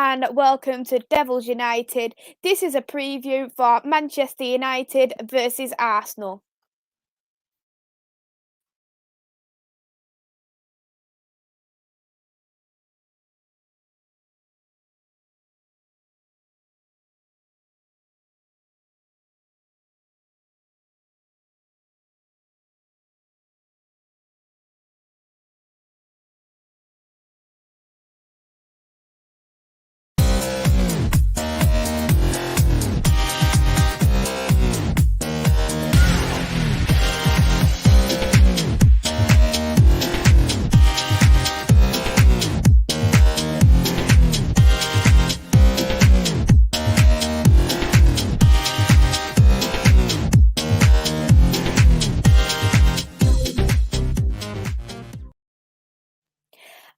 and welcome to Devils United. This is a preview for Manchester United versus Arsenal.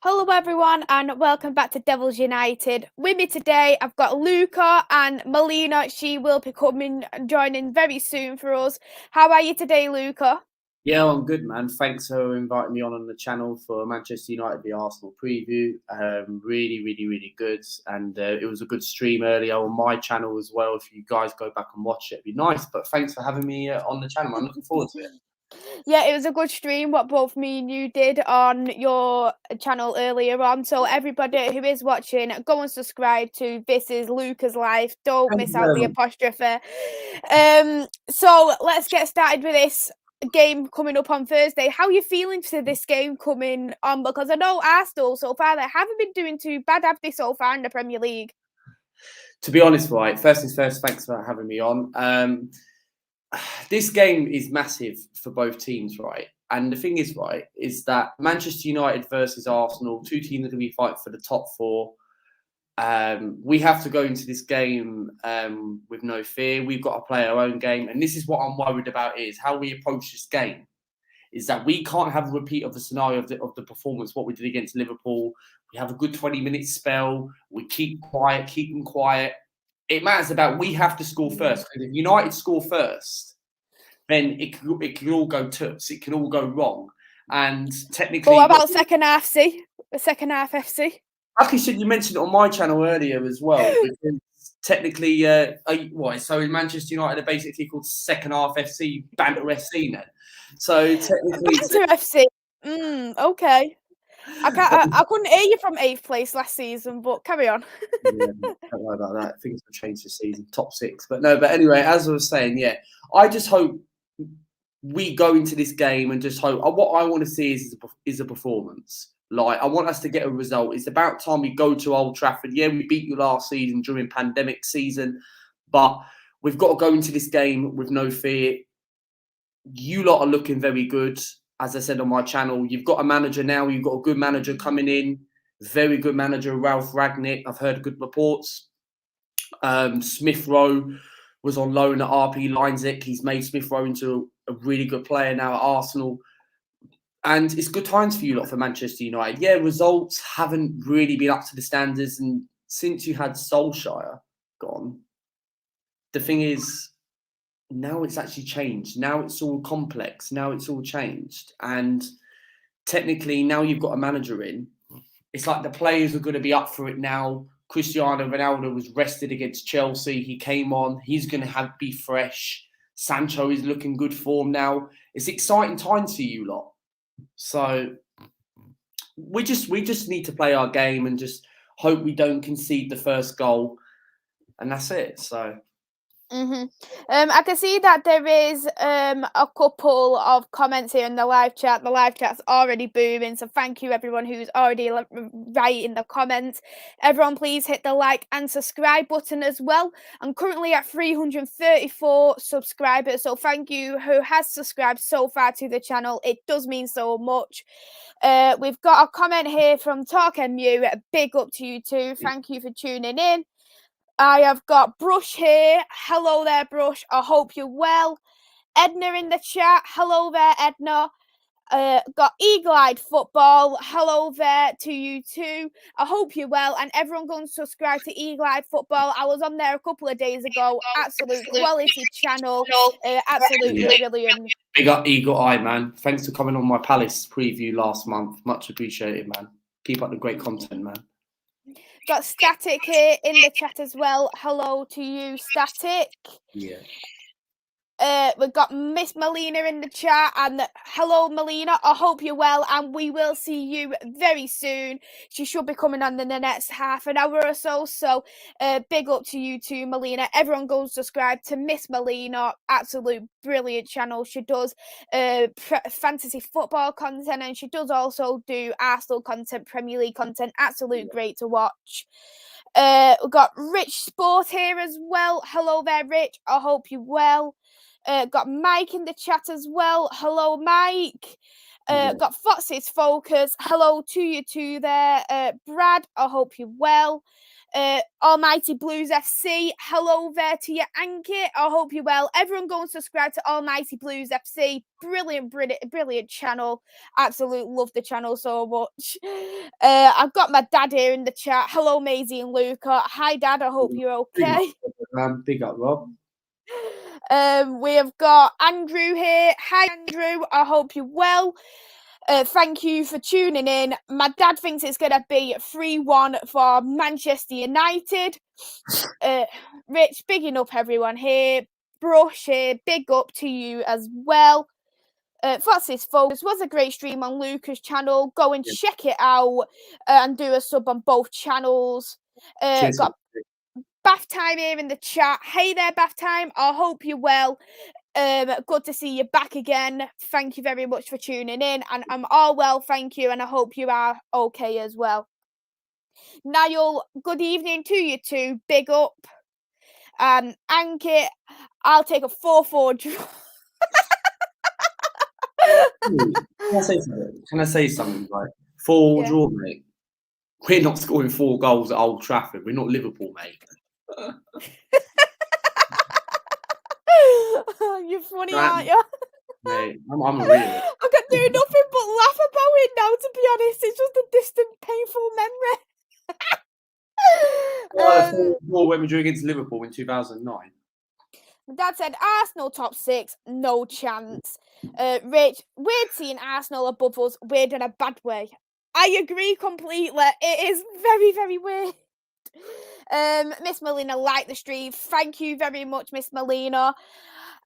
Hello everyone and welcome back to Devils United. With me today I've got Luca and Melina. She will be joining very soon for us. How are you today, Luca? Yeah, I'm good, man. Thanks for inviting me on the channel for Manchester United v Arsenal preview. Really good. And it was a good stream earlier on my channel as well. If you guys go back and watch it, it'd be nice. But thanks for having me on the channel. I'm looking forward to it. Yeah, it was a good stream what both me and you did on your channel earlier on. So everybody who is watching, go and subscribe to This Is Luca's Life. Don't miss out the apostrophe. So let's get started with this game coming up on Thursday. How are you feeling for this game coming on? Because I know Arsenal so far, they haven't been doing too bad, have they, so far in the Premier League? To be honest, right, first things first, thanks for having me on. This game is massive for both teams, right? And the thing is, right, is that Manchester United versus Arsenal, two teams that are going to be fighting for the top four. We have to go into this game with no fear. We've got to play our own game. And this is what I'm worried about is how we approach this game. Is that we can't have a repeat of the scenario of the performance, what we did against Liverpool. We have a good 20-minute spell. We keep them quiet. It matters about we have to score first. Because if United score first, then it can all go toots. It can all go wrong. And technically... What about second half FC? Like you mentioned it on my channel earlier as well. Because technically, so in Manchester United are basically called second half FC, Banter FC then. So technically... Banter FC? Okay. I couldn't hear you from 8th place last season, but carry on. Yeah, don't worry about that. Things will change this season. Top 6. But anyway, as I was saying, yeah, I just hope we go into this game and just hope. What I want to see is a performance. Like, I want us to get a result. It's about time we go to Old Trafford. Yeah, we beat you last season during pandemic season, but we've got to go into this game with no fear. You lot are looking very good. As I said on my channel, you've got a manager now. You've got a good manager coming in. Very good manager, Ralph Rangnick. I've heard good reports. Smith Rowe was on loan at RB Leipzig. He's made Smith Rowe into a really good player now at Arsenal. And it's good times for you lot for Manchester United. Yeah, results haven't really been up to the standards. And since you had Solskjaer gone, the thing is, now it's actually changed. Now it's all complex. Now it's all changed. And technically, now you've got a manager in. It's like the players are going to be up for it now. Cristiano Ronaldo was rested against Chelsea. He came on. He's going to be fresh. Sancho is looking good form now. It's exciting times for you lot. So we just need to play our game and just hope we don't concede the first goal. And that's it. So... I can see that there is a couple of comments here in the live chat. The live chat's already booming, so thank you everyone who's already writing the comments. Everyone please hit the like and subscribe button as well. I'm currently at 334 subscribers, so thank you who has subscribed so far to the channel. It does mean so much. We've got a comment here from Talk MU. Big up to you too. Thank you for tuning in. I have got Brush here. Hello there, Brush. I hope you're well. Edna in the chat. Hello there, Edna. Got Eagle-Eyed Football. Hello there to you too. I hope you're well. And everyone go and subscribe to Eagle-Eyed Football. I was on there a couple of days ago. Absolute quality channel. Absolutely brilliant. Big up Eagle Eye, man. Thanks for coming on my Palace preview last month. Much appreciated, man. Keep up the great content, man. Got Static here in the chat as well. Hello to you, Static. Yeah. We've got Miss Melina in the chat, and hello Melina, I hope you're well, and we will see you very soon. She should be coming on in the next half an hour or so, so big up to you too, Melina. Everyone go subscribe to Miss Melina, absolute brilliant channel. She does fantasy football content, and she does also do Arsenal content, Premier League content, absolute great to watch. We've got Rich Sport here as well. Hello there, Rich, I hope you're well. Got Mike in the chat as well. Hello, Mike. Got Fox's Focus. Hello to you too there. Brad, I hope you're well. Almighty Blues FC. Hello there to you, Ankit. I hope you're well. Everyone go and subscribe to Almighty Blues FC. Brilliant channel. Absolutely love the channel so much. I've got my dad here in the chat. Hello, Maisy and Luca. Hi, Dad. I hope you're okay. Big up, Rob. We have got Andrew here. Hi, Andrew. I hope you're well. Thank you for tuning in. My dad thinks it's going to be 3-1 for Manchester United. Rich, bigging up everyone here. Brush here, big up to you as well. Fox's Focus was a great stream on Luca's channel. Go and check it out and do a sub on both channels. Got Bath Time here in the chat. Hey there, Bath Time. I hope you're well. Good to see you back again. Thank you very much for tuning in, and I'm all well, thank you, and I hope you are okay as well. Niall, good evening to you too. Big up. Ankit, I'll take a 4-4 draw. Can I say something? Like 4 draw, mate. We're not scoring 4 goals at Old Trafford. We're not Liverpool, mate. You're funny, aren't you? Mate, I'm a realist. I can do nothing but laugh about it now, to be honest. It's just a distant, painful memory. When we drew against Liverpool in 2009. Dad said Arsenal top 6, no chance. Rich, weird seeing Arsenal above us, weird in a bad way. I agree completely. It is very, very weird. Miss Melina liked the stream. Thank you very much, Miss Melina.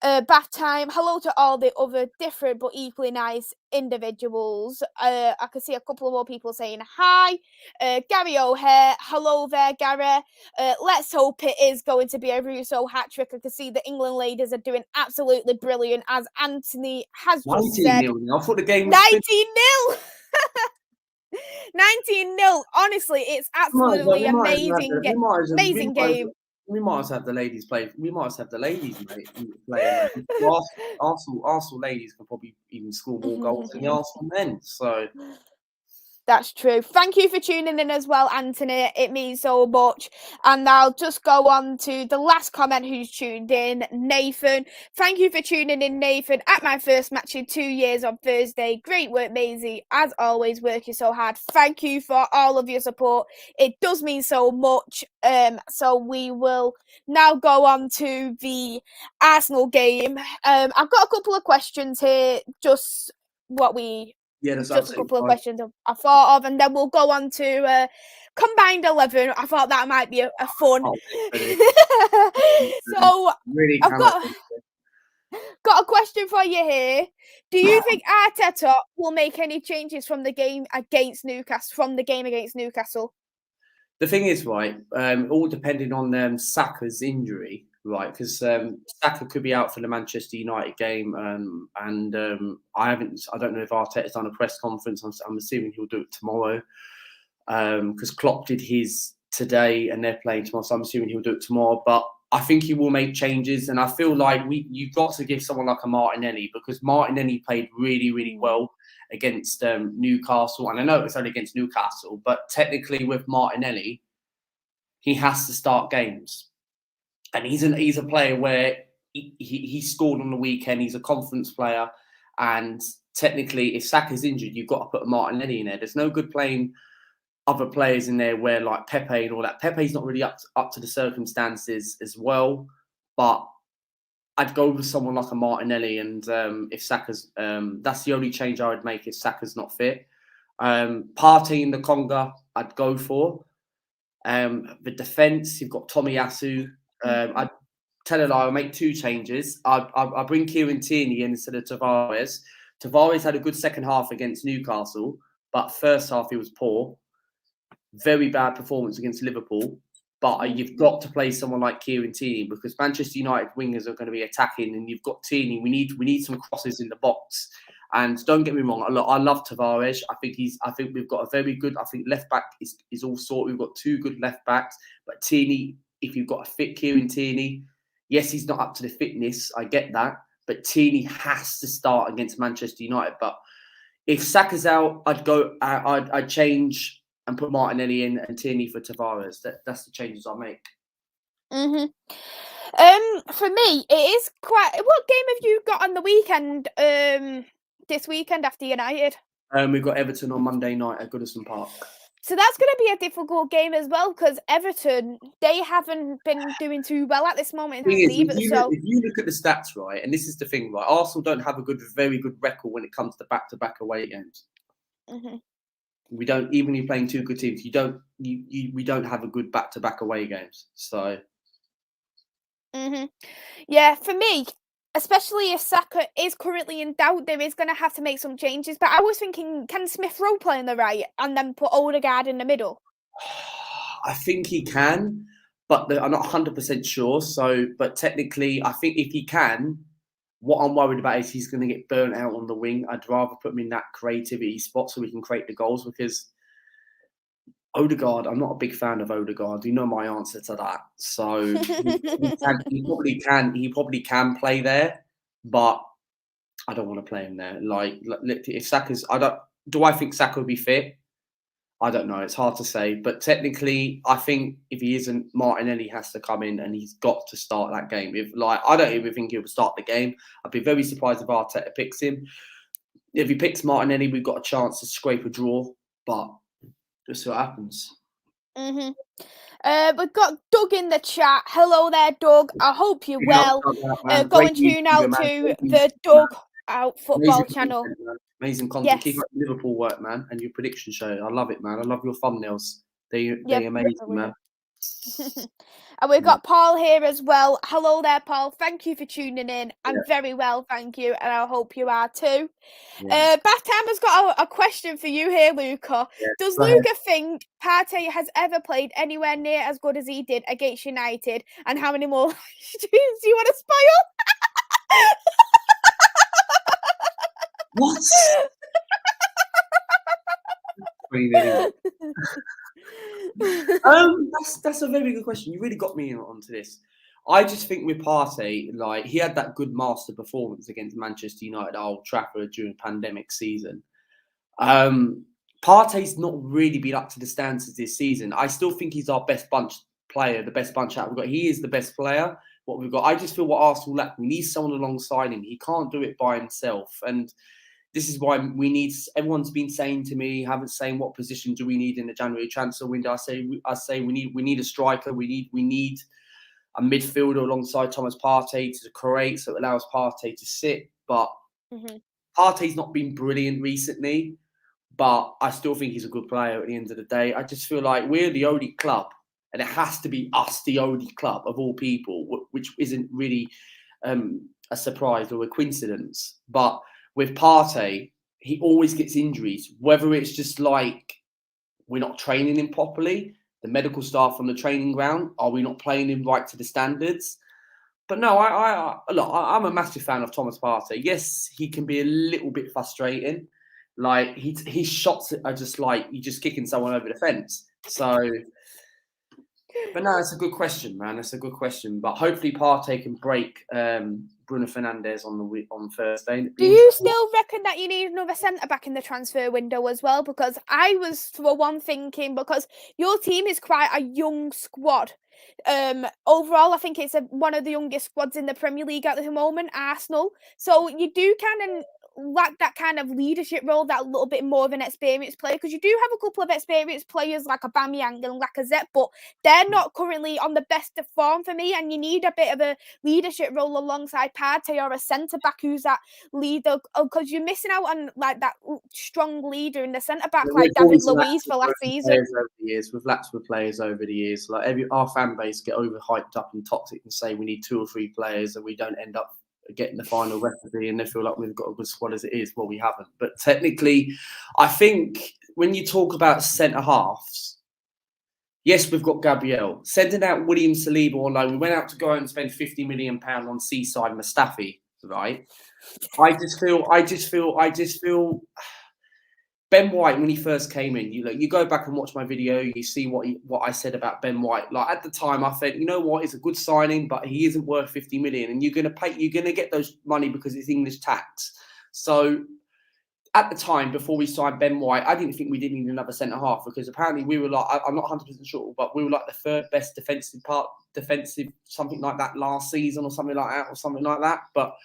Bath Time. Hello to all the other different but equally nice individuals. I can see a couple of more people saying hi. Gary O'Hare. Hello there, Gary. Let's hope it is going to be a Russo hat trick. I can see the England ladies are doing absolutely brilliant, as Anthony has just said. 19-0. I thought the game was 19-0. 19-0. Honestly, it's absolutely amazing game. We might as have the ladies play. We might as have the ladies, mate, play. Arsenal ladies can probably even score more goals than the Arsenal men. So that's true. Thank you for tuning in as well, Anthony. It means so much. And I'll just go on to the last comment who's tuned in, Nathan. Thank you for tuning in, Nathan. At my first match in 2 years on Thursday. Great work, Maisy. As always, working so hard. Thank you for all of your support. It does mean so much. So we will now go on to the Arsenal game. I've got a couple of questions here. Just what we... that's just a couple of questions I thought of, and then we'll go on to combined 11. I thought that might be a fun. So really, I've got a question for you here. Do you think Arteta will make any changes from the game against Newcastle? The thing is, right, all depending on Saka's injury, right? Because Saka could be out for the Manchester United game, and I don't know if Arteta's done a press conference. I'm assuming he'll do it tomorrow, because Klopp did his today, and they're playing tomorrow. So I'm assuming he'll do it tomorrow. But I think he will make changes, and I feel like you've got to give someone like a Martinelli, because Martinelli played really, really well against Newcastle, and I know it's only against Newcastle, but technically with Martinelli, he has to start games, and he's a player where he scored on the weekend. He's a confidence player, and technically, if Saka's injured, you've got to put Martinelli in there. There's no good playing other players in there where like Pepe and all that. Pepe's not really up to the circumstances as well, but I'd go with someone like a Martinelli, and if Saka's, that's the only change I would make if Saka's not fit. Partey in the Conga, I'd go for. The defence, you've got Tomiyasu. I tell a lie, I'll make 2 changes. I'll bring Kieran Tierney in instead of Tavares. Tavares had a good second half against Newcastle, but first half he was poor. Very bad performance against Liverpool. But you've got to play someone like Kieran Tierney because Manchester United wingers are going to be attacking, and you've got Tierney. We need some crosses in the box. And don't get me wrong, I love Tavares. I think we've got a very good. I think left back is all sorted. We've got 2 good left backs, but Tierney, if you've got a fit Kieran Tierney, yes, he's not up to the fitness. I get that, but Tierney has to start against Manchester United. But if Saka's out, I'd change and put Martinelli in and Tierney for Tavares. That's the changes I'll make. For me, it is quite. What game have you got on the weekend? This weekend after United. We've got Everton on Monday night at Goodison Park. So that's going to be a difficult game as well because Everton, they haven't been doing too well at this moment in time either. If you look at the stats, right, and this is the thing, right, Arsenal don't have a very good record when it comes to back-to-back away games. We don't, even if you're playing 2 good teams, we don't have a good back-to-back away games. So, yeah, for me, especially if Saka is currently in doubt, there is going to have to make some changes. But I was thinking, can Smith Rowe play on the right and then put Odegaard in the middle? I think he can, but I'm not 100% sure. So, but technically, I think if he can, what I'm worried about is he's going to get burnt out on the wing. I'd rather put him in that creativity spot so we can create the goals because Odegaard, I'm not a big fan of Odegaard. You know my answer to that. So he probably can play there, but I don't want to play him there. Like if Saka's, do I think Saka will be fit? I don't know. It's hard to say. But technically, I think if he isn't, Martinelli has to come in and he's got to start that game. I don't even think he'll start the game. I'd be very surprised if Arteta picks him. If he picks Martinelli, we've got a chance to scrape a draw. But just see what happens. We've got Doug in the chat. Hello there, Doug. I hope you're well. Go and tune out to the Doug Out Football channel. Amazing content. Yes. Keep up the Liverpool work, man, and your prediction show. I love it, man. I love your thumbnails. They're amazing, man. And we've got Paul here as well. Hello there, Paul. Thank you for tuning in. I'm very well, thank you, and I hope you are too. Bath Time has got a question for you here, Luca. Does Luca think Partey has ever played anywhere near as good as he did against United? And how many more do you want to spoil? What? That's a very good question. You really got me onto this. I just think with Partey, like he had that good master performance against Manchester United at Old Trafford during pandemic season. Partey's not really been up to the standards this season. I still think he's our best bunch player, the best bunch out we've got. He is the best player. What we've got, I just feel what Arsenal lack. We need someone alongside him. He can't do it by himself, and this is why we need. Everyone's been saying to me, haven't saying what position do we need in the January transfer window. I say we need a striker. We need a midfielder alongside Thomas Partey to create, so it allows Partey to sit. But Partey's not been brilliant recently, but I still think he's a good player at the end of the day. I just feel like we're the only club, and it has to be us, the only club of all people, which isn't really a surprise or a coincidence. But with Partey, he always gets injuries, whether it's just like we're not training him properly, the medical staff on the training ground, are we not playing him right to the standards? But no, I'm a massive fan of Thomas Partey. Yes, he can be a little bit frustrating. Like his shots are just like you're just kicking someone over the fence. So, but no, it's a good question, man. It's a good question. But hopefully Partey can break Bruno Fernandes on Thursday. Do you still reckon that you need another centre back in the transfer window as well? Because I was for one thinking because your team is quite a young squad. Overall, I think it's one of the youngest squads in the Premier League at the moment, Arsenal. So you do kind of lack that kind of leadership role, that little bit more of an experienced player, because you do have a couple of experienced players like Aubameyang and Lacazette, but they're not currently on the best of form for me, and you need a bit of a leadership role alongside Partey or a centre-back who's that leader, because you're missing out on like that strong leader in the centre-back like David Luiz for last season. Over the years, we've lapsed with players over the years. Like our fan base get overhyped up and toxic and say we need 2 or 3 players and we don't end up getting the final recipe, and they feel like we've got a good squad as it is. Well, we haven't. But technically, I think when you talk about centre halves, yes, we've got Gabriel. Sending out William Saliba on loan, we went out to go out and spend £50 million on Seaside Mustafi, right? I just feel Ben White, when he first came in, you go back and watch my video, you see what I said about Ben White. Like at the time, I said, you know what, it's a good signing, but he isn't worth 50 million, and you're gonna get those money because it's English tax. So at the time, before we signed Ben White, I didn't think we didn't need another centre half, because apparently we were like, I'm not 100% sure, but we were like the 3rd best defensive something like that last season or something like that. But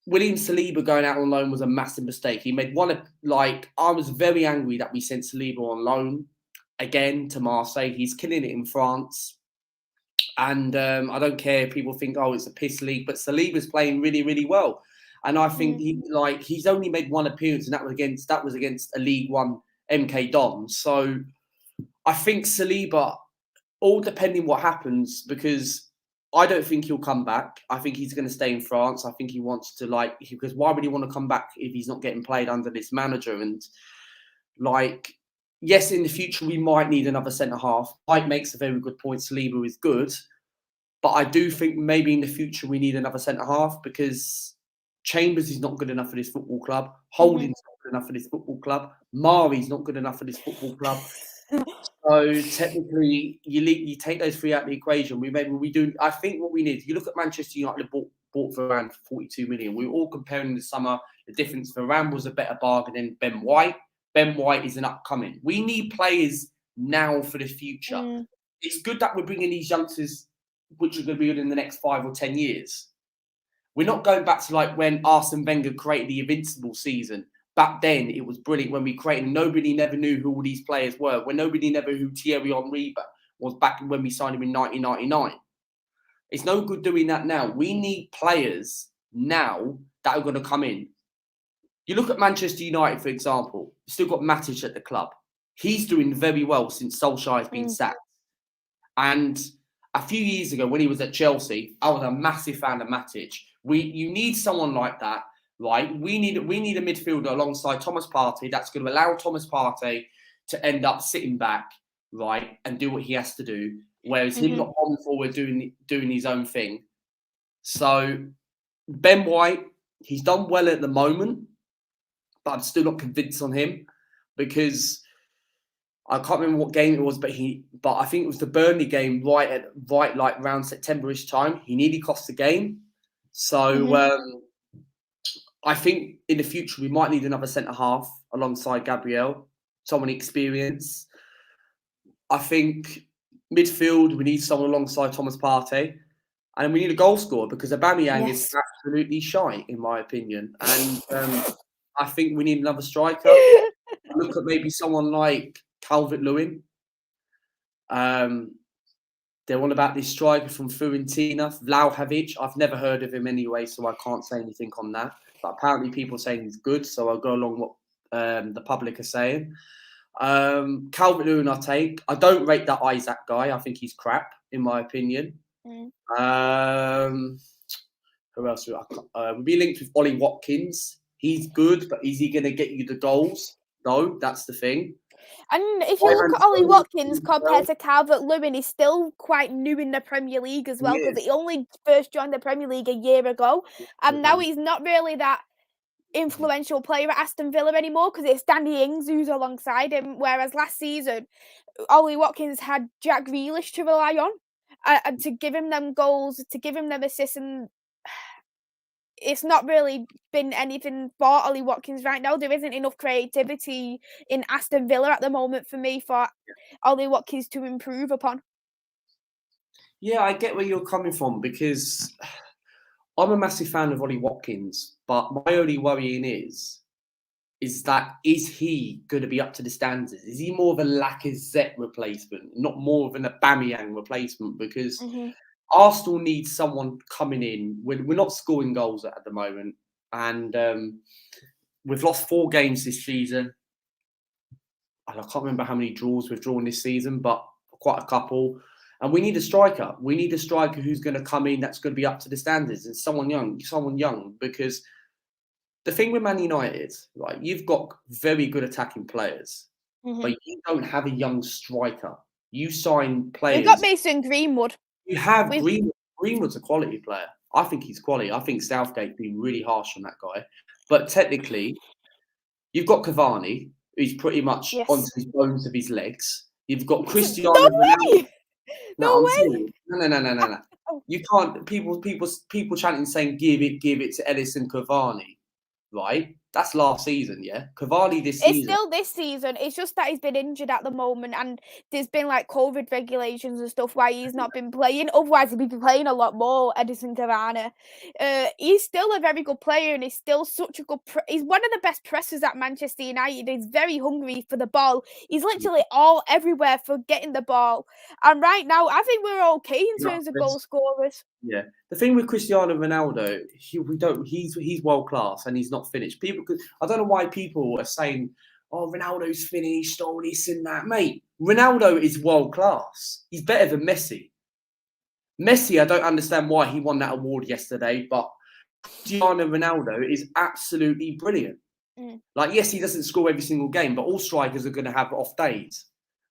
William Saliba going out on loan was a massive mistake. He made I was very angry that we sent Saliba on loan again to Marseille. He's killing it in France. And I don't care if people think, oh, it's a piss league, but Saliba's playing really, really well. And I think he's only made 1 appearance, and that was against a League One MK Dons. So I think Saliba, all depending what happens, because I don't think he'll come back. I think he's going to stay in France. I think he wants to because why would he want to come back if he's not getting played under this manager? And yes, in the future we might need another centre half. Mike makes a very good point. Saliba is good, but I do think maybe in the future we need another centre half, because Chambers is not good enough for this football club. Holding's not good enough for this football club. Mari's not good enough for this football club. So technically, you take those 3 out of the equation. We do. I think what we need. You look at Manchester United bought Varane for 42 million. We were all comparing the summer. The difference, Varane was a better bargain than Ben White. Ben White is an upcoming. We need players now for the future. It's good that we're bringing these youngsters, which are going to be good in the next 5 or 10 years. We're not going back to like when Arsene Wenger created the Invincible season. Back then, it was brilliant when we created. Nobody never knew who all these players were. When nobody never knew who Thierry Henry was back when we signed him in 1999. It's no good doing that now. We need players now that are going to come in. You look at Manchester United, for example. You've still got Matic at the club. He's doing very well since Solskjaer has been sacked. And a few years ago, when he was at Chelsea, I was a massive fan of Matic. You need someone like that. Right, we need a midfielder alongside Thomas Partey that's going to allow Thomas Partey to end up sitting back, right, and do what he has to do, whereas him not on forward doing his own thing. So Ben White, he's done well at the moment, but I'm still not convinced on him, because I can't remember what game it was, but I think it was the Burnley game, right like around September-ish time. He nearly cost the game. So. I think in the future we might need another centre half alongside Gabriel, someone experienced. I think midfield we need someone alongside Thomas Partey, and we need a goal scorer, because Aubameyang is absolutely shy in my opinion. And I think we need another striker. Look at maybe someone like Calvert-Lewin. They're on about this striker from Fiorentina, Vlahovic. I've never heard of him anyway, so I can't say anything on that. But apparently people are saying he's good, so I'll go along what the public are saying. Calvert-Lewin I take. I don't rate that Isaac guy. I think he's crap, in my opinion. Who else? We'll be linked with Ollie Watkins. He's good, but is he going to get you the goals? No, that's the thing. And if you look at Ollie Watkins compared to Calvert-Lewin, he's still quite new in the Premier League as well, because he only first joined the Premier League a year ago. And now he's not really that influential player at Aston Villa anymore, because it's Danny Ings who's alongside him. Whereas last season, Ollie Watkins had Jack Grealish to rely on and to give him them goals, to give him them assists, and it's not really been anything for Ollie Watkins right now. There isn't enough creativity in Aston Villa at the moment for me for Ollie Watkins to improve upon. Yeah, I get where you're coming from, because I'm a massive fan of Ollie Watkins, but my only worrying is that is he going to be up to the standards? Is he more of a Lacazette replacement, not more of an Aubameyang replacement? Because Arsenal needs someone coming in. We're not scoring goals at the moment, and we've lost 4 games this season. And I can't remember how many draws we've drawn this season, but quite a couple. And we need a striker. We need a striker who's going to come in that's going to be up to the standards, and someone young, because the thing with Man United, right, you've got very good attacking players, but you don't have a young striker. You sign players. We've got Mason Greenwood. You have Greenwood's a quality player. I think he's quality. I think Southgate's been really harsh on that guy. But technically, you've got Cavani, who's pretty much onto his bones of his legs. You've got Cristiano Ronaldo. No way. No. You can't. People chanting saying give it to Edison Cavani, right? That's last season, yeah. Cavani this season. It's still this season. It's just that he's been injured at the moment, and there's been like COVID regulations and stuff why he's not been playing. Otherwise, he'd be playing a lot more. Edison Cavani. He's still a very good player, and he's still such a good. He's one of the best pressers at Manchester United. He's very hungry for the ball. He's literally everywhere for getting the ball. And right now, I think we're okay in terms of goal scorers. Yeah, the thing with Cristiano Ronaldo, he's world class and he's not finished. I don't know why people are saying, "Oh, Ronaldo's finished, all this and that." Mate, Ronaldo is world class. He's better than Messi. Messi, I don't understand why he won that award yesterday, but Cristiano Ronaldo is absolutely brilliant. Like, yes, he doesn't score every single game, but all strikers are going to have off days.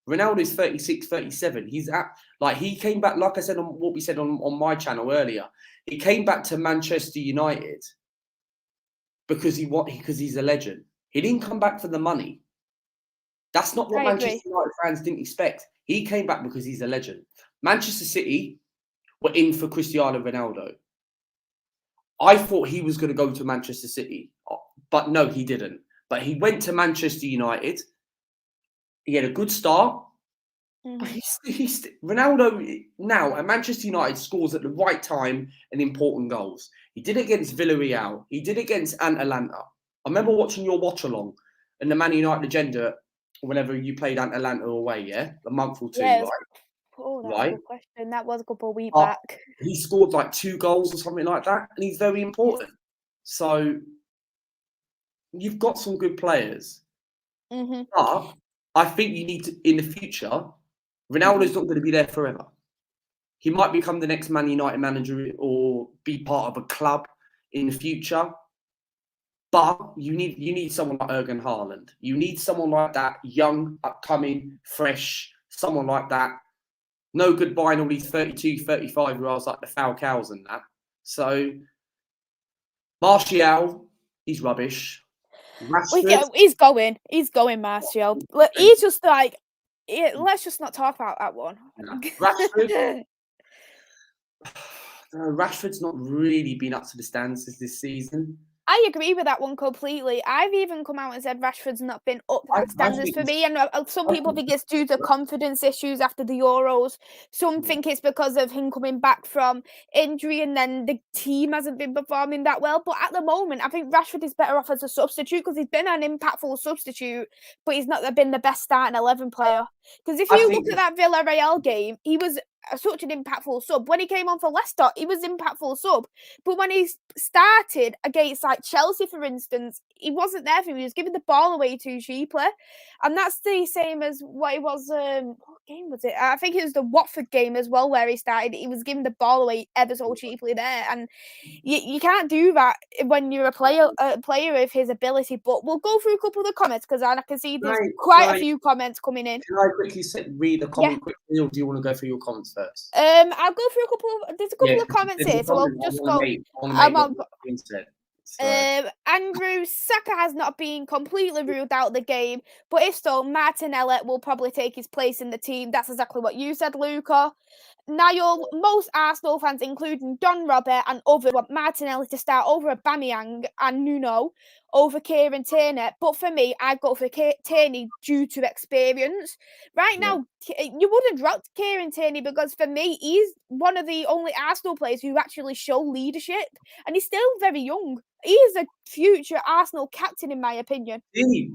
Ronaldo's 36, 37. He came back, like I said on what we said on my channel earlier. He came back to Manchester United because he's a legend. He didn't come back for the money. That's not what Manchester United fans didn't expect. He came back because he's a legend. Manchester City were in for Cristiano Ronaldo. I thought he was going to go to Manchester City, but no, he didn't. But he went to Manchester United. He had a good start. Ronaldo now at Manchester United scores at the right time and important goals. He did it against Villarreal. He did it against Atalanta. I remember watching your watch along and the Man United agenda whenever you played Atalanta away, yeah? A month or two, right? Oh, that's a good question. That was a couple of weeks back. He scored like 2 goals or something like that, and he's very important. So you've got some good players. But I think you need to, in the future, Ronaldo's not going to be there forever. He might become the next Man United manager or be part of a club in the future. But you need someone like Erling Haaland. You need someone like that, young, upcoming, fresh, someone like that. No good buying all these 32, 35-year-olds like the Falcaos and that. So, Martial, he's rubbish. He's going, Martial. He's just like, let's just not talk about that one. Rashford. Rashford's not really been up to the standards this season. I agree with that one completely. I've even come out and said Rashford's not been up to that standards for me. And some people think it's due to confidence issues after the Euros. Some think it's because of him coming back from injury and then the team hasn't been performing that well. But at the moment, I think Rashford is better off as a substitute because he's been an impactful substitute, but he's not been the best starting 11 player. Because if you look at that Villarreal game, he was such an impactful sub. When he came on for Leicester, he was impactful sub. But when he started against like Chelsea, for instance, he wasn't there for him. He was giving the ball away too cheaply. And that's the same as what it was. What game was it? I think it was the Watford game as well, where he started. He was giving the ball away ever so cheaply there. And you can't do that when you're a player of his ability. But we'll go through a couple of the comments because I can see there's quite a few comments coming in. Can I quickly read the comment quickly, or do you want to go through your comments first? I'll go through a couple of. There's a couple of comments here, so I'll just go. Andrew, Saka has not been completely ruled out of the game, but if so, Martinelli will probably take his place in the team. That's exactly what you said, Luca. Niall, most Arsenal fans, including Don Robert and others, want Martinelli to start over Aubameyang and Nuno. over Kieran Tierney. But for me, I'd go for Tierney due to experience. Right now, you wouldn't drop Kieran Tierney because for me, he's one of the only Arsenal players who actually show leadership, and he's still very young. He is a future Arsenal captain, in my opinion.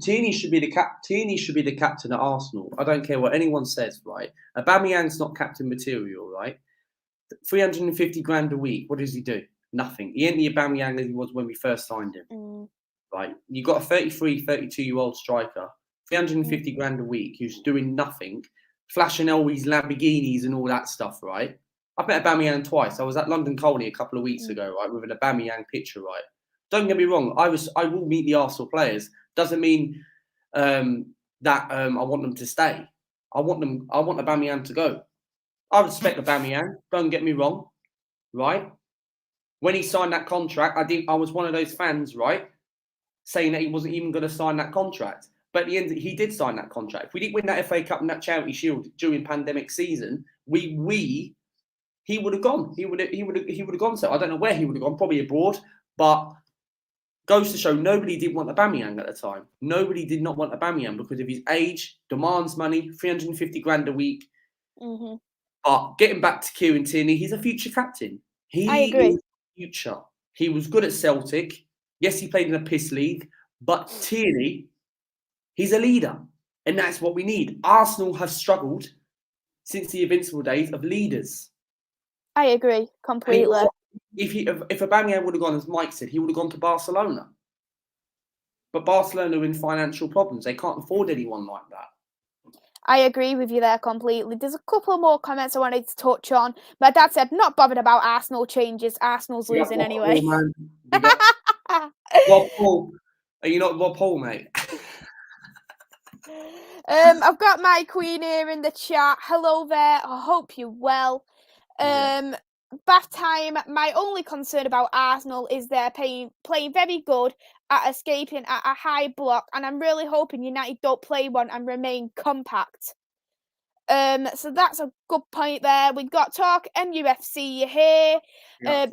Tierney should be the captain at Arsenal. I don't care what anyone says, right? Aubameyang's not captain material, right? 350 grand a week. What does he do? Nothing. He ain't the Aubameyang that he was when we first signed him. Right? You got a 33, 32-year-old striker, 350 grand a week, who's doing nothing, flashing always Lamborghinis and all that stuff, right? I met Aubameyang twice. I was at London Colney a couple of weeks ago, right, with an Aubameyang picture, right? Don't get me wrong. I will meet the Arsenal players. Doesn't mean that I want them to stay. I want Aubameyang to go. I respect Aubameyang. Don't get me wrong, right? When he signed that contract, I was one of those fans, right, saying that he wasn't even going to sign that contract. But at the end, he did sign that contract. If we didn't win that FA Cup and that Charity Shield during pandemic season, he would have gone. He would have gone. So I don't know where he would have gone. Probably abroad. But goes to show nobody did want Aubameyang at the time. Nobody did not want Aubameyang because of his age, demands money, 350 grand a week. But getting back to Kieran Tierney, he's a future captain. I agree. Is future. He was good at Celtic. Yes, he played in a piss league, but Tierney, he's a leader, and that's what we need. Arsenal have struggled since the Invincible days of leaders. I agree completely. If Aubameyang would have gone, as Mike said, he would have gone to Barcelona. But Barcelona are in financial problems. They can't afford anyone like that. I agree with you there completely. There's a couple more comments I wanted to touch on. My dad said, not bothered about Arsenal changes. Arsenal's losing anyway. Rob Paul. Are you not Rob Paul, mate? I've got my queen here in the chat. Hello there. I hope you're well. Bath time. My only concern about Arsenal is they're playing very good at escaping at a high block, and I'm really hoping United don't play one and remain compact. So that's a good point there. We've got Talk MUFC here.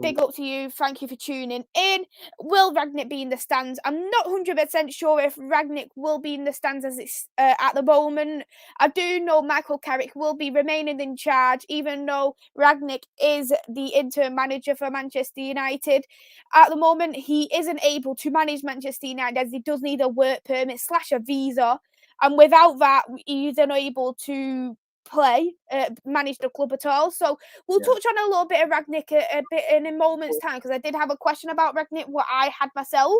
Big up to you. Thank you for tuning in. Will Rangnick be in the stands? I'm not 100% sure if Rangnick will be in the stands as it's at the moment. I do know Michael Carrick will be remaining in charge, even though Rangnick is the interim manager for Manchester United. At the moment, he isn't able to manage Manchester United as he does need a work permit / a visa. And without that, he's unable to manage the club at all. So we'll touch on a little bit of Rangnick a bit in a moment's time, because I did have a question about Rangnick, what I had myself.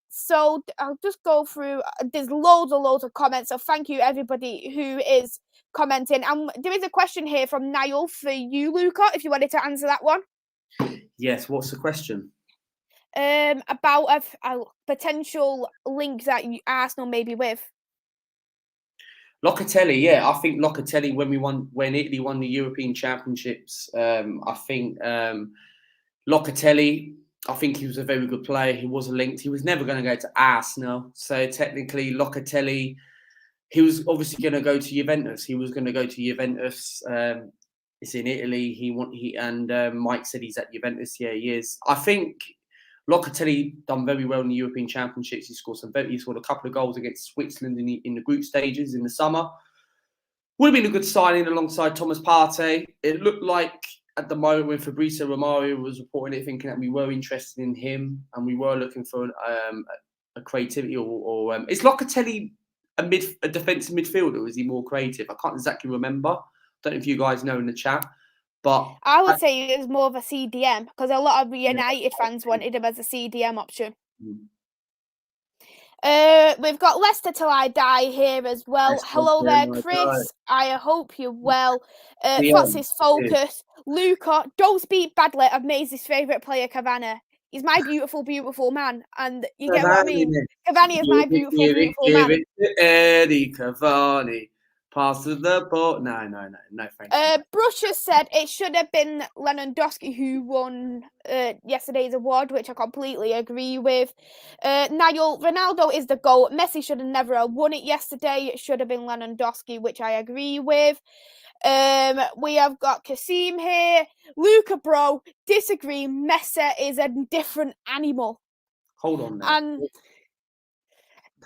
So I'll just go through. There's loads of comments, so thank you everybody who is commenting. And there is a question here from Niall for you, Luca, if you wanted to answer that one. Yes, what's the question? About a potential link that Arsenal may be with. Locatelli, yeah, I think Locatelli when Italy won the European Championships, I think Locatelli, I think he was a very good player. He was linked. He was never going to go to Arsenal, so technically Locatelli, he was obviously going to go to Juventus. He was going to go to Juventus. It's in Italy. Mike said he's at Juventus. Yeah, he is. I think Locatelli done very well in the European Championships. He scored a couple of goals against Switzerland in the group stages in the summer. Would have been a good signing alongside Thomas Partey. It looked like at the moment when Fabrizio Romano was reporting it, thinking that we were interested in him and we were looking for a creativity or is Locatelli a defensive midfielder, or is he more creative? I can't exactly remember. Don't know if you guys know in the chat. But I would say it was more of a CDM, because a lot of United fans wanted him as a CDM option. We've got Leicester Till I Die here as well. Hello there, Chris. I hope you're well. Fox's Focus. Luca, don't speak badly of Maisy's favourite player, Cavani. He's my beautiful, beautiful man. And you get what I mean? Cavani is my beautiful, beautiful man. Eddie Cavani. Pass the ball. No, thank you. Brush has said it should have been Lewandowski who won yesterday's award, which I completely agree with. Niall, Ronaldo is the GOAT. Messi should have never won it yesterday. It should have been Lewandowski, which I agree with. We have got Kasim here. Luca, bro, disagree. Messi is a different animal. Hold on there. And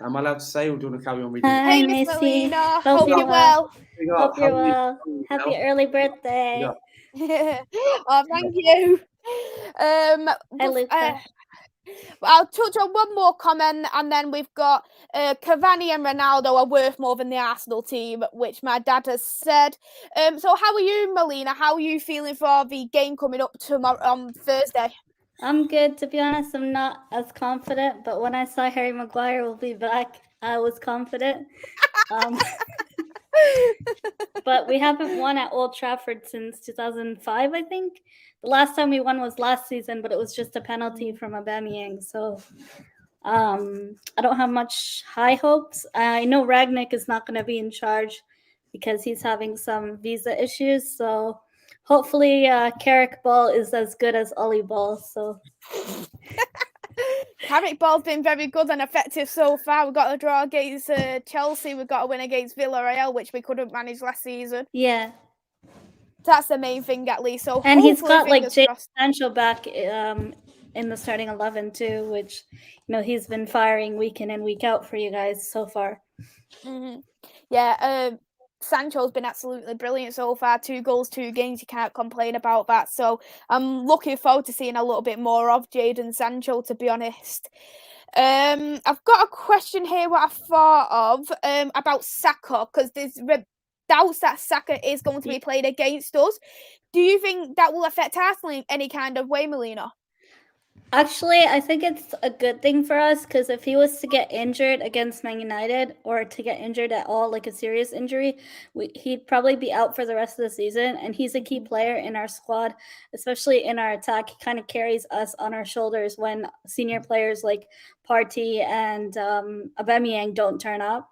Am I allowed to say, or do you want to carry on reading? Hi, hey, Miss Maisy. Melina, Hope hope you're you're well. well. Hope you're well. You Happy well? early birthday. Oh, thank you. Hi, But, Luca. I'll touch on one more comment, and then we've got Cavani and Ronaldo are worth more than the Arsenal team, which my dad has said. So how are you, Melina? How are you feeling for the game coming up tomorrow on Thursday? I'm good. To be honest, I'm not as confident, but when I saw Harry Maguire will be back, I was confident. But we haven't won at Old Trafford since 2005, I think. The last time we won was last season, but it was just a penalty from Aubameyang. So I don't have much high hopes. I know Ragnick is not going to be in charge because he's having some visa issues. So hopefully Carrick Ball is as good as Ollie Ball. So Carrick Ball's been very good and effective so far. We've got a draw against Chelsea. We've got a win against Villarreal, which we couldn't manage last season. yeah. That's the main thing, at least. So And he's hopefully, got like fingers Jay crossed. Sancho back in the starting 11 too, which he's been firing week in and week out for you guys so far. Mm-hmm. Yeah, Sancho's been absolutely brilliant so far. 2 goals, 2 games. You can't complain about that. So I'm looking forward to seeing a little bit more of Jadon Sancho, to be honest. I've got a question here. What I thought of about Saka, because there's doubts that Saka is going to be played against us. Do you think that will affect Arsenal in any kind of way, Melina? Actually, I think it's a good thing for us because if he was to get injured against Man United or to get injured at all, like a serious injury, he'd probably be out for the rest of the season. And he's a key player in our squad, especially in our attack. He kind of carries us on our shoulders when senior players like Partey and Aubameyang don't turn up.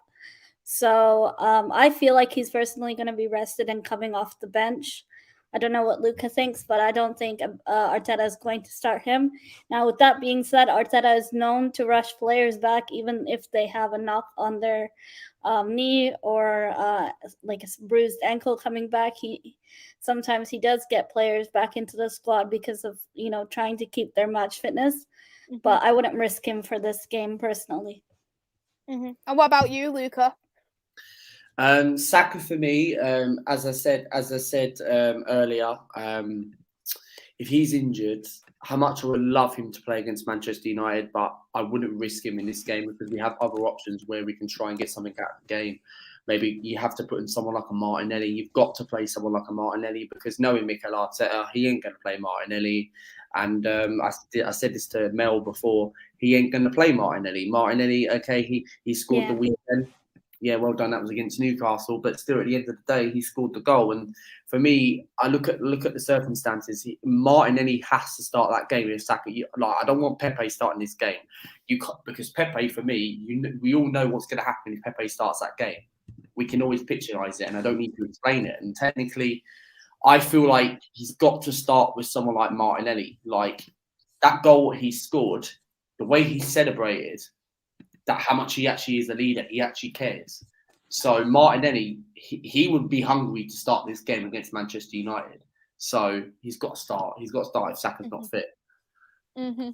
So I feel like he's personally going to be rested and coming off the bench. I don't know what Luca thinks, but I don't think Arteta is going to start him. Now, with that being said, Arteta is known to rush players back even if they have a knock on their knee or like a bruised ankle coming back. Sometimes he does get players back into the squad because of trying to keep their match fitness. Mm-hmm. But I wouldn't risk him for this game personally. Mm-hmm. And what about you, Luca? Saka for me, as I said earlier, if he's injured, how much I would love him to play against Manchester United, but I wouldn't risk him in this game because we have other options where we can try and get something out of the game. Maybe you have to put in someone like a Martinelli. You've got to play someone like a Martinelli because knowing Mikel Arteta, he ain't going to play Martinelli. And I said this to Mel before, he ain't going to play Martinelli. Martinelli, okay, he scored the weekend. Yeah, well done. That was against Newcastle, but still, at the end of the day, he scored the goal. And for me, I look at the circumstances. Martinelli has to start that game with Saka. I don't want Pepe starting this game. Because Pepe, for me, we all know what's going to happen if Pepe starts that game. We can always picturise it, and I don't need to explain it. And technically, I feel like he's got to start with someone like Martinelli. Like that goal he scored, the way he celebrated. That how much he actually is a leader, he actually cares. So Martinelli, he would be hungry to start this game against Manchester United. So he's got to start. He's got to start if Saka's not fit. Mm-hmm.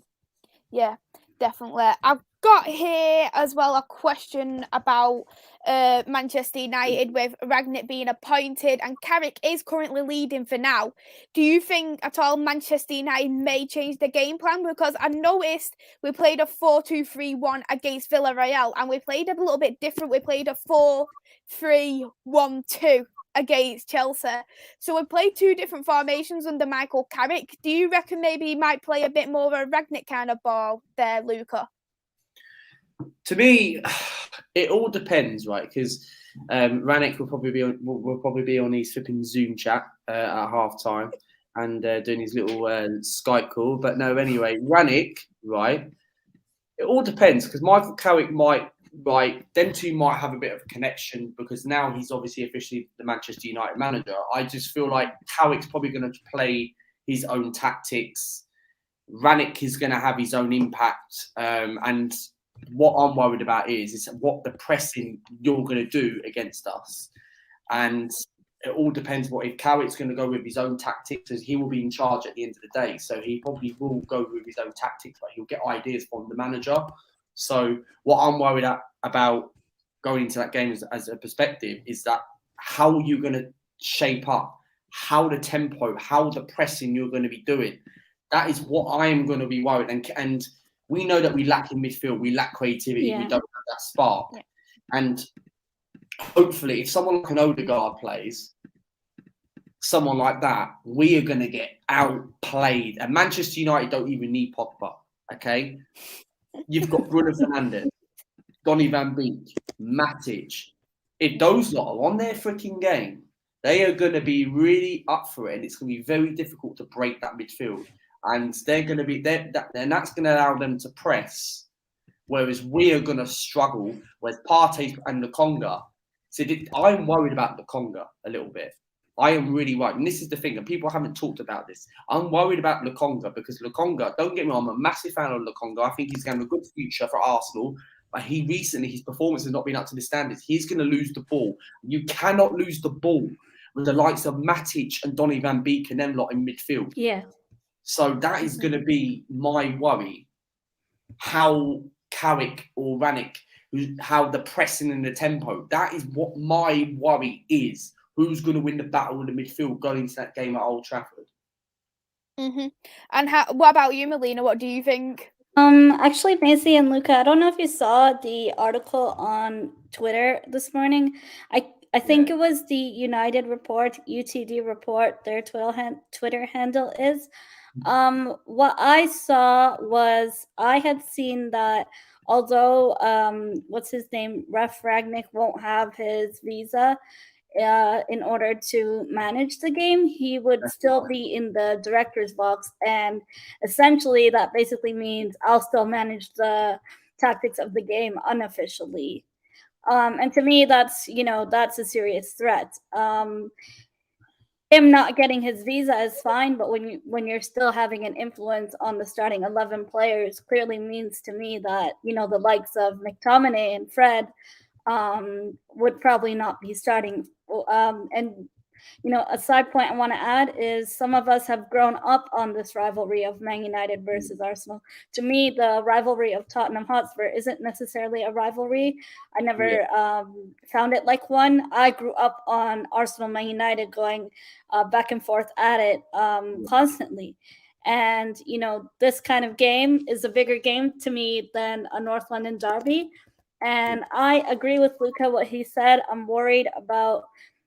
Yeah, definitely. I've got here as well a question about Manchester United with Ragnick being appointed and Carrick is currently leading for now. Do you think at all Manchester United may change the game plan? Because I noticed we played a 4-2-3-1 against Villarreal and we played a little bit different. We played a 4-3-1-2 against Chelsea. So we played 2 different formations under Michael Carrick. Do you reckon maybe he might play a bit more of a Ragnick kind of ball there, Luca? To me, it all depends, right? Because Ragnick will probably be on his flipping Zoom chat at half time and doing his little Skype call. But no, anyway, Ragnick, right? It all depends because Michael Carrick might. Right, them two might have a bit of a connection because now he's obviously officially the Manchester United manager. I just feel like Carrick's probably going to play his own tactics. Ragnick is going to have his own impact. And what I'm worried about is what the pressing you're going to do against us. And it all depends what if Carrick's going to go with his own tactics, as he will be in charge at the end of the day. So he probably will go with his own tactics, but he'll get ideas from the manager. So what I'm worried about going into that game as a perspective is that how you're going to shape up, how the tempo, how the pressing you're going to be doing. That is what I am going to be worried. And we know that we lack in midfield. We lack creativity. We don't have that spark. Yeah. And hopefully, if someone like an Odegaard plays, someone like that, we are going to get outplayed. And Manchester United don't even need Pogba, okay? You've got Bruno Fernandes, Donny van Beek, Matic. If those lot are on their freaking game, they are going to be really up for it, and it's going to be very difficult to break that midfield. And they're going to be there, and that's going to allow them to press, whereas we are going to struggle. Whereas Partey and Lokonga, so I'm worried about Lokonga a little bit. I am really worried, and this is the thing, and people haven't talked about this. I'm worried about Lokonga because Lokonga, don't get me wrong, I'm a massive fan of Lokonga. I think he's going to have a good future for Arsenal. But his performance has not been up to the standards. He's going to lose the ball. You cannot lose the ball with the likes of Matic and Donny van Beek and them lot in midfield. Yeah. So that is going to be my worry. How Carrick or Rannick, how the pressing and the tempo, that is what my worry is. Who's going to win the battle in the midfield going into that game at Old Trafford? Mm-hmm. And what about you, Melina? What do you think? Actually, Maisy and Luca, I don't know if you saw the article on Twitter this morning. I think it was the United report, UTD report, their Twitter handle is. What I saw was I had seen that although what's his name, Ref Ragnick won't have his visa in order to manage the game, he would still be in the director's box, and essentially that basically means I'll still manage the tactics of the game unofficially. And to me, that's a serious threat. Him not getting his visa is fine, but when you're still having an influence on the starting 11 players, clearly means to me that the likes of McTominay and Fred would probably not be starting. And a side point I want to add is some of us have grown up on this rivalry of Man United versus Arsenal. To me, the rivalry of Tottenham Hotspur isn't necessarily a rivalry. I never found it like one. I grew up on Arsenal Man United going back and forth at it constantly. And, this kind of game is a bigger game to me than a North London derby. And I agree with Luca, what he said. I'm worried about,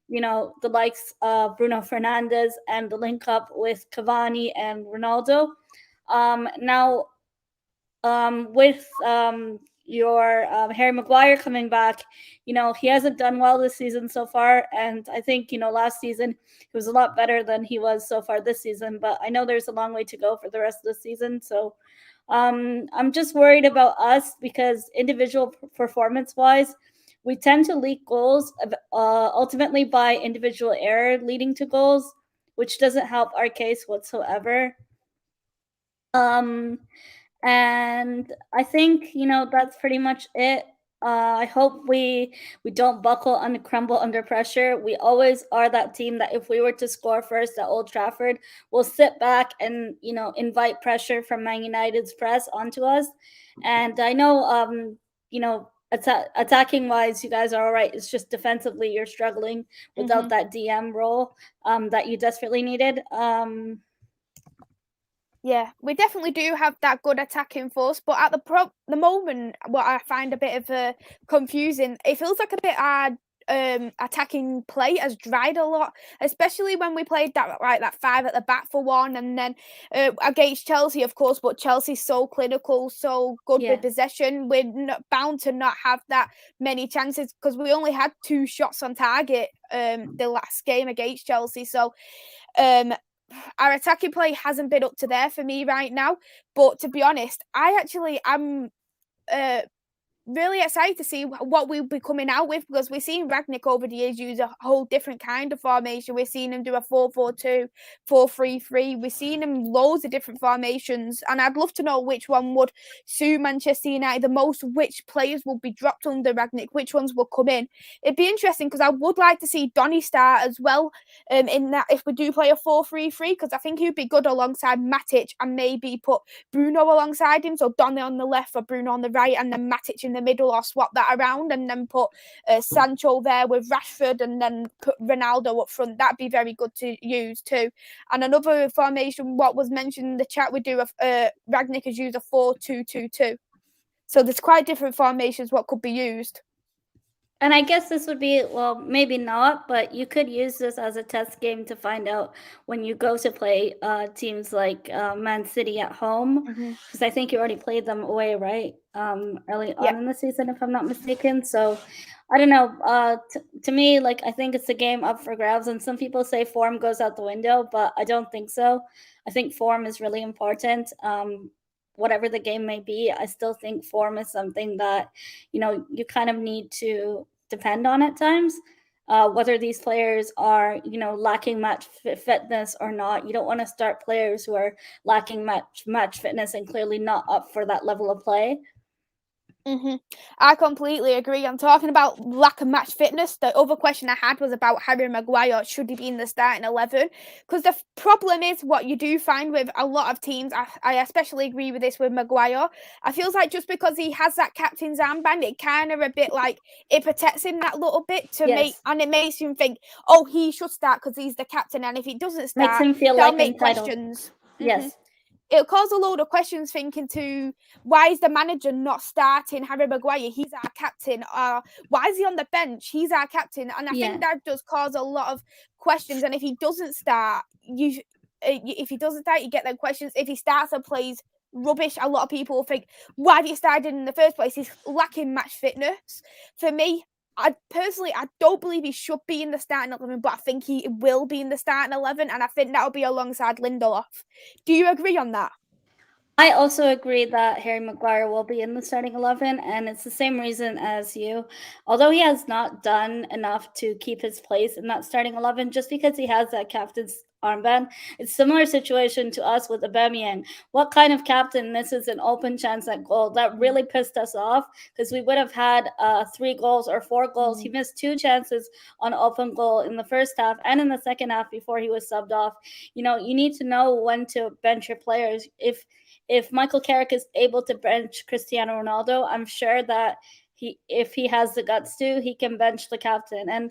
the likes of Bruno Fernandes and the link up with Cavani and Ronaldo. Now, with your Harry Maguire coming back, he hasn't done well this season so far. And I think, last season he was a lot better than he was so far this season. But I know there's a long way to go for the rest of the season. So I'm just worried about us because individual performance-wise, we tend to leak goals ultimately by individual error leading to goals, which doesn't help our case whatsoever. And I think, that's pretty much it. I hope we don't buckle and crumble under pressure. We always are that team that if we were to score first at Old Trafford, we'll sit back and, invite pressure from Man United's press onto us. And I know, attacking wise, you guys are all right. It's just defensively you're struggling without that DM role that you desperately needed. Yeah, we definitely do have that good attacking force, but at the moment, what I find a bit of confusing, it feels like a bit hard. Attacking play has dried a lot, especially when we played that 5 at the back for one, and then against Chelsea, of course. But Chelsea's so clinical, so good with possession. We're bound to not have that many chances because we only had 2 shots on target the last game against Chelsea. So our attacking play hasn't been up to there for me right now. But to be honest, I'm really excited to see what we'll be coming out with, because we've seen Rangnick over the years use a whole different kind of formation. We've seen him do a 4-4-2, 4-3-3. We've seen him loads of different formations, and I'd love to know which one would suit Manchester United the most, which players will be dropped under Rangnick, which ones will come in. It'd be interesting, because I would like to see Donny start as well, in that if we do play a 4-3-3, because I think he'd be good alongside Matic, and maybe put Bruno alongside him, so Donny on the left or Bruno on the right, and then Matic in the middle, or swap that around, and then put Sancho there with Rashford, and then put Ronaldo up front. That'd be very good to use too. And another formation, what was mentioned in the chat, we do Rangnick has used a 4-2-2-2. So there's quite different formations what could be used. And I guess this would be, well, maybe not, but you could use this as a test game to find out when you go to play teams like Man City at home, because I think you already played them away, right? Early on in the season, if I'm not mistaken. So I don't know. To me, like, I think it's a game up for grabs, and some people say form goes out the window, but I don't think so. I think form is really important. Whatever the game may be, I still think form is something that, you kind of need to depend on at times. Whether these players are, lacking match fitness or not. You don't want to start players who are lacking match fitness and clearly not up for that level of play. I completely agree. I'm talking about lack of match fitness. The other question I had was about Harry Maguire. Should he be in the starting 11? Because the problem is, what you do find with a lot of teams, I especially agree with this with Maguire. I feel like just because he has that captain's armband, it kind of a bit like it protects him that little bit and it makes him think, oh, he should start because he's the captain. And if he doesn't start, makes him feel they'll like make entitled. questions. Yes. It'll cause a load of questions, thinking to why is the manager not starting Harry Maguire? He's our captain. Why is he on the bench? He's our captain. And I think that does cause a lot of questions. And if he doesn't start, you get them questions. If he starts and plays rubbish, a lot of people will think, why have you started in the first place? He's lacking match fitness. For me, I don't believe he should be in the starting 11, but I think he will be in the starting 11, and I think that'll be alongside Lindelof. Do you agree on that? I also agree that Harry Maguire will be in the starting 11, and it's the same reason as you. Although he has not done enough to keep his place in that starting 11, just because he has that captain's armband, it's a similar situation to us with Aubameyang. What kind of captain misses an open chance at goal? That really pissed us off, because we would have had 3 goals or 4 goals. He missed 2 chances on open goal in the first half and in the second half before he was subbed off. You need to know when to bench your players. If Michael Carrick is able to bench Cristiano Ronaldo, I'm sure that if he has the guts to, he can bench the captain. And,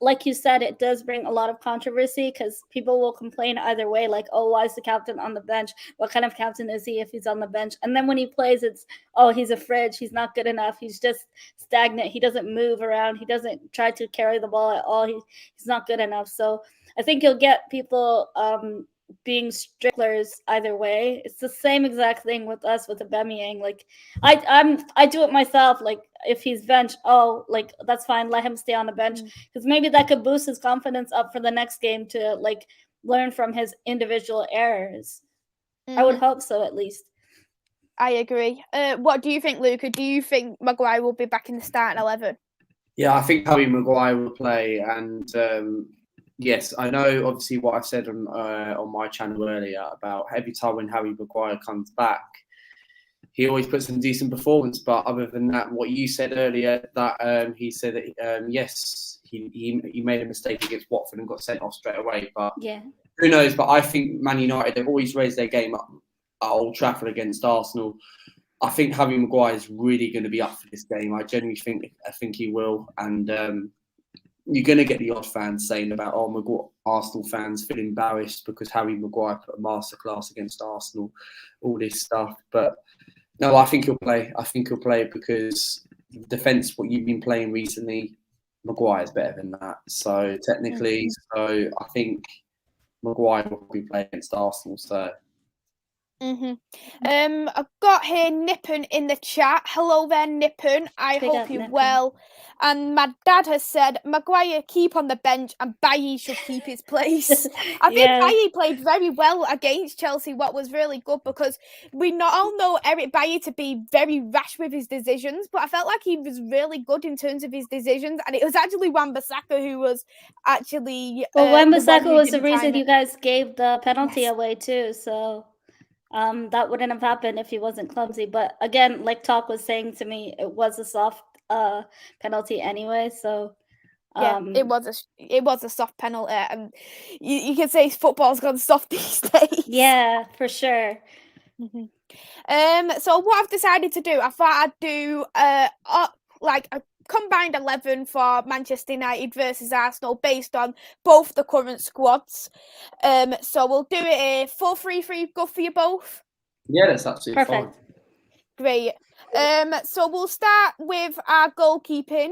like you said, it does bring a lot of controversy, because people will complain either way, like, oh, why is the captain on the bench? What kind of captain is he if he's on the bench? And then when he plays, it's, oh, he's a fridge. He's not good enough. He's just stagnant. He doesn't move around. He doesn't try to carry the ball at all. He's not good enough. So I think you'll get people being stricklers either way. It's the same exact thing with us with Aubameyang. Like, I do it myself. Like, if he's benched, like, that's fine, let him stay on the bench, because maybe that could boost his confidence up for the next game to, like, learn from his individual errors. I would hope so, at least. I agree. What do you think, Luca? Do you think Maguire will be back in the starting 11? Yeah, I think Harry Maguire will play, and yes, I know obviously what I said on my channel earlier about every time when Harry Maguire comes back, he always puts in a decent performance. But other than that, what you said earlier, that he said that yes, he made a mistake against Watford and got sent off straight away. But who knows? But I think Man United, they've always raised their game up at Old Trafford against Arsenal. I think Harry Maguire is really going to be up for this game. I genuinely think he will, and you're going to get the odd fans saying about, Arsenal fans feel embarrassed because Harry Maguire put a masterclass against Arsenal, all this stuff. But no, I think he'll play. I think he'll play because defence, what you've been playing recently, Maguire's better than that. So technically, I think Maguire will be playing against Arsenal. So I've got here Nippon in the chat. Hello there, Nippon. I Big hope up, you're Nippon. well. And my dad has said Maguire keep on the bench and Bailly should keep his place. I think Yeah. Bailly played very well against Chelsea, what was really good, because we not all know Eric Bailly to be very rash with his decisions, but I felt like he was really good in terms of his decisions, and it was actually Wan-Bissaka who was actually Well, the one Wan-Bissaka who was the didn't time reason it. you guys gave the penalty Yes. away too. So that wouldn't have happened if he wasn't clumsy. But again, like Talk was saying to me, it was a soft penalty anyway. So Yeah, it was a soft penalty, and you can say football's gone soft these days. yeah, for sure. So what I've decided to do, I thought I'd do like a combined 11 for Manchester United versus Arsenal based on both the current squads. So we'll do it a 4-3-3. Good for you both? Yeah, that's absolutely Perfect. fine. Great. So we'll start with our goalkeeper.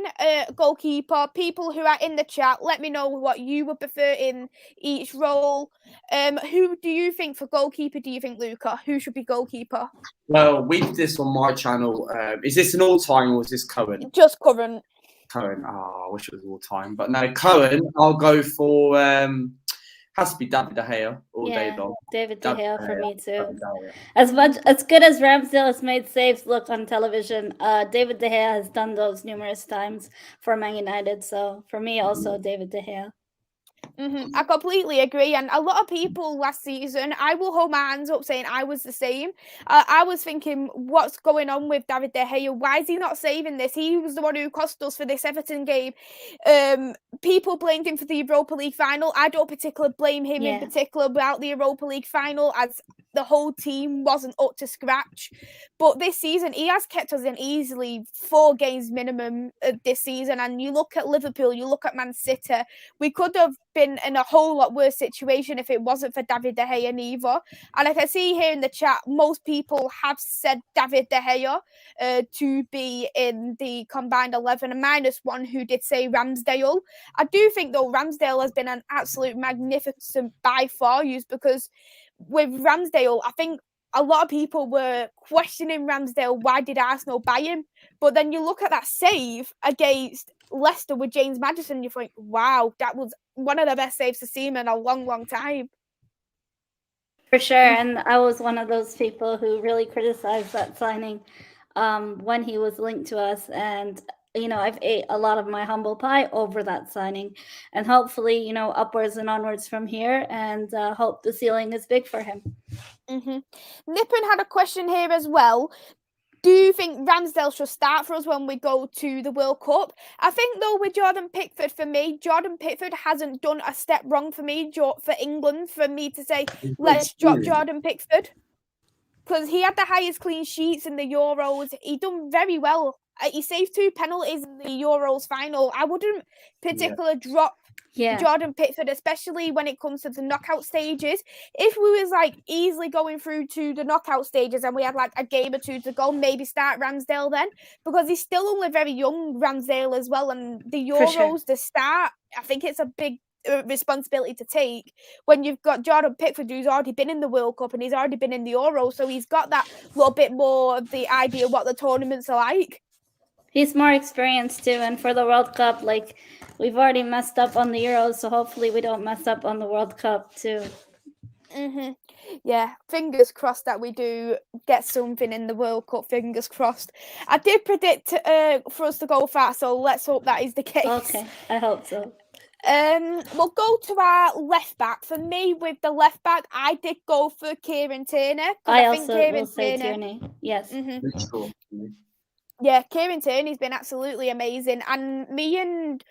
People who are in the chat, let me know what you would prefer in each role. Who do you think for goalkeeper? Do you think Luca? Who should be goalkeeper? Well, we did this on my channel. Is this an all-time or is this Cohen? Just current. Cohen. Oh, I wish it was all-time. But no, Cohen, I'll go for... has to be David De Gea all day long. David De Gea for me too. Gea. As good as Ramsdale has made saves look on television, David De Gea has done those numerous times for Man United. So for me, also David De Gea. I completely agree, and a lot of people last season, I will hold my hands up saying I was the same. I was thinking, what's going on with David De Gea? Why is he not saving this? He was the one who cost us for this Everton game. People blamed him for the Europa League final. I don't particularly blame him in particular about the Europa League final, as the whole team wasn't up to scratch. But this season, he has kept us in easily 4 games minimum this season. And you look at Liverpool, you look at Man City, we could have been in a whole lot worse situation if it wasn't for David De Gea neither. And I can see here in the chat, most people have said David De Gea to be in the combined 11, and -1 who did say Ramsdale. I do think, though, Ramsdale has been an absolute magnificent by far use, because with Ramsdale, I think a lot of people were questioning Ramsdale, why did Arsenal buy him? But then you look at that save against Leicester with James Maddison, you think, wow, that was one of the best saves to see him in a long, long time. For sure, and I was one of those people who really criticized that signing when he was linked to us, and I've ate a lot of my humble pie over that signing, and hopefully, upwards and onwards from here, and hope the ceiling is big for him. Nippon had a question here as well. Do you think Ramsdale should start for us when we go to the World Cup? I think, though, with Jordan Pickford, for me, Jordan Pickford hasn't done a step wrong for me, for England, for me to say, let's drop Jordan Pickford. Because he had the highest clean sheets in the Euros. He done very well. He saved 2 penalties in the Euros final. I wouldn't particularly drop Jordan Pickford, especially when it comes to the knockout stages. If we was like easily going through to the knockout stages and we had like a game or 2 to go, maybe start Ramsdale then, because he's still only very young, Ramsdale, as well. And the Euros to start, I think it's a big responsibility to take when you've got Jordan Pickford, who's already been in the World Cup and he's already been in the Euro, so he's got that little bit more of the idea of what the tournaments are like. He's more experienced too, and for the World Cup, like, we've already messed up on the Euros, so hopefully we don't mess up on the World Cup too. Yeah, fingers crossed that we do get something in the World Cup. Fingers crossed. I did predict for us to go far, so let's hope that is the case. Okay, I hope so. We'll go to our left back. For me, with the left back, I did go for Kieran Tierney. I also will say Tierney. Yes. Yeah, Kieran Tierney's been absolutely amazing. And me and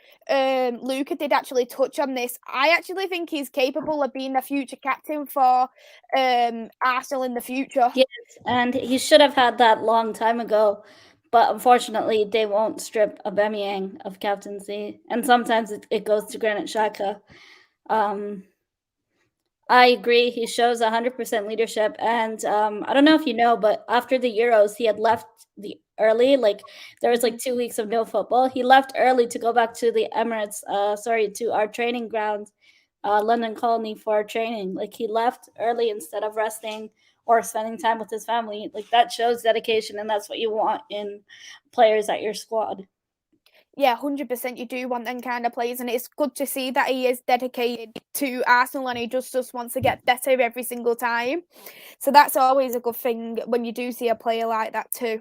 Luca did actually touch on this. I actually think he's capable of being a future captain for Arsenal in the future. Yes, and he should have had that long time ago. But unfortunately, they won't strip Aubameyang of captaincy. And sometimes it goes to Granit Xhaka. I agree. He shows 100% leadership. And I don't know if you know, but after the Euros, he had left early. Like, there was like 2 weeks of no football. He left early to go back to the Emirates, to our training ground, London Colony, for training. Like, he left early instead of resting or spending time with his family. Like, that shows dedication, and that's what you want in players at your squad. Yeah, 100% you do want them kind of players, and it's good to see that he is dedicated to Arsenal and he just wants to get better every single time. So that's always a good thing when you do see a player like that too.